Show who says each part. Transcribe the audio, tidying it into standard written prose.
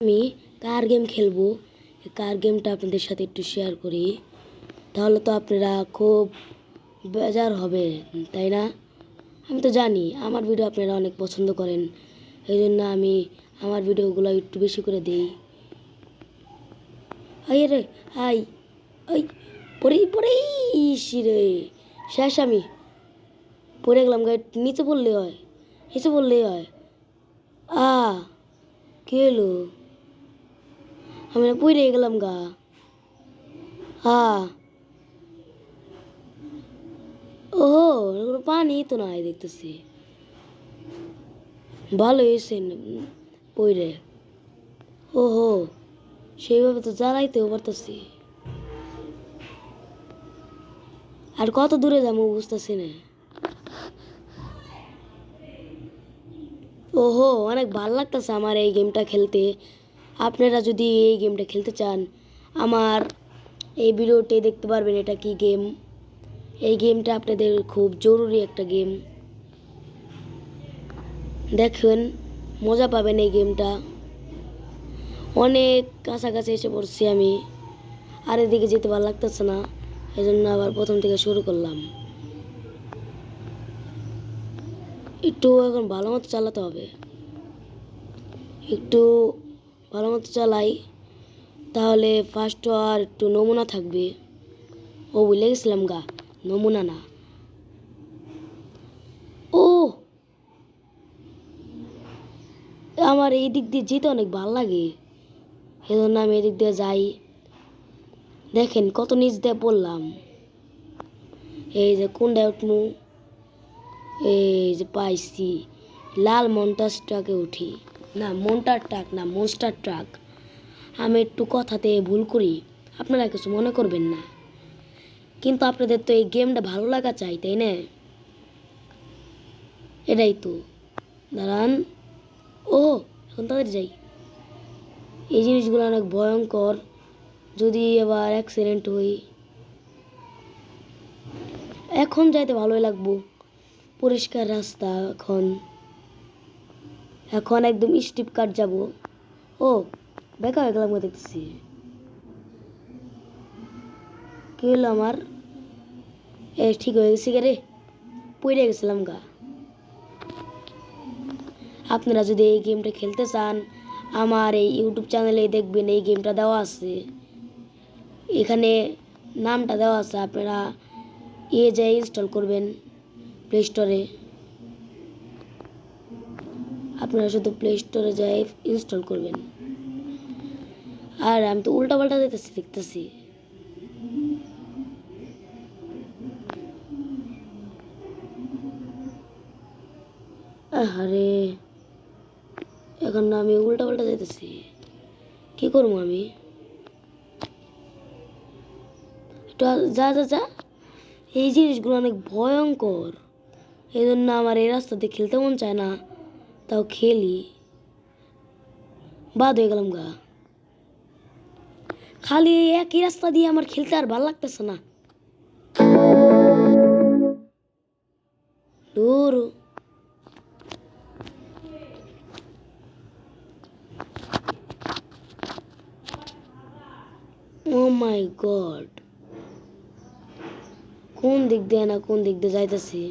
Speaker 1: আমি কার গেম খেলবো, কার গেমটা আপনাদের সাথে একটু শেয়ার করি, তাহলে তো আপনারা খুব বেজার হবে, তাই না? আমি তো জানি আমার ভিডিও আপনারা অনেক পছন্দ করেন, এই জন্য আমি আমার ভিডিওগুলো একটু বেশি করে দিই। আই রে আই ওই পড়েই রে শেষ, আমি পড়ে গেলাম, গায়ে নিচে পড়লে হয়, নিচে পড়লেই হয়। আ কি হলো? আমি পড়ে গেলাম গা। ওহো, পানি তো নাই দেখতেছি। ভালো হয়েছে পইরে। ওহো, সেইভাবে তো জ্বালাইতেও পারতেছি। আর কত দূরে যাবো বুঝতেছি না। ওহো, অনেক ভালো লাগতেছে আমার এই গেমটা খেলতে। আপনারা যদি এই গেমটা খেলতে চান, আমার এই ভিডিওতে দেখতে পারবেন এটা কি গেম। এই গেমটা আপনাদের খুব জরুরি একটা গেম, দেখেন মজা পাবেন এই গেমটা। অনেক কাছাকাছি এসে পড়ছি আমি, আর এদিকে যেতে ভালো লাগতেছে না, এই জন্য আবার প্রথম থেকে শুরু করলাম। একটু এখন ভালো মতো চালাতে হবে, একটু ভালো মতো চালাই, তাহলে ফার্স্ট আর একটু নমুনা থাকবে। ও ভুলে গেছিলাম গা, নমুনা না। ও আমার এই দিক দিয়ে যেতে অনেক ভালো লাগে, সেজন্য আমি এদিক দিয়ে যাই। দেখেন কত নিচ দিয়ে পড়লাম। এই যে কোনটা উঠমু, এই যে পাইছি লাল মন্টার ট্রাকে উঠি, না মন্টার ট্রাক না, মনস্টার ট্রাক। আমি একটু কথাতে ভুল করি, আপনারা কিছু মনে করবেন না, কিন্তু আপনাদের তো এই গেমটা ভালো লাগা চাই, তাই না? এটাই তো। দাঁড়ান, ও এখন তাদের যাই। এই জিনিসগুলো অনেক ভয়ঙ্কর, যদি আবার অ্যাক্সিডেন্ট হই। এখন যাইতে ভালোই লাগবো, পরিষ্কার রাস্তা। এখন এখন একদম স্টিপ কাট যাব। ও বেকা হয়ে গেলাম দেখতেছি। কি হলো আমার? ঠিক হয়ে গেছি রে, পড়ে গেছিলাম গা। আপনারা যদি এই গেমটা খেলতে চান, আমার এই ইউটিউব চ্যানেলে দেখবেন এই গেমটা দেওয়া আছে, এখানে নামটা দেওয়া আছে। আপনারা যাই ইনস্টল করবেন প্লে স্টোরে, আপনারা শুধু প্লে স্টোরে যাই ইনস্টল করবেন। আর আমি তো উল্টা পাল্টা দেখতেছি। আরে এখন না আমি উল্টা পাল্টা যেতেছি, কি করবো আমি? যা যা যা, এই জিনিসগুলো অনেক ভয়ঙ্কর, এই জন্য আমার এই রাস্তাতে খেলতে মন চায় না, তাও খেলি। বাদ হয়ে গেলাম গা, খালি একই রাস্তা দিয়ে আমার খেলতে আর ভালো লাগতেছে না। দূর, ও মাই গড, কোন দিক দিয়ে না কোন দিক দিয়ে যাইতেছি।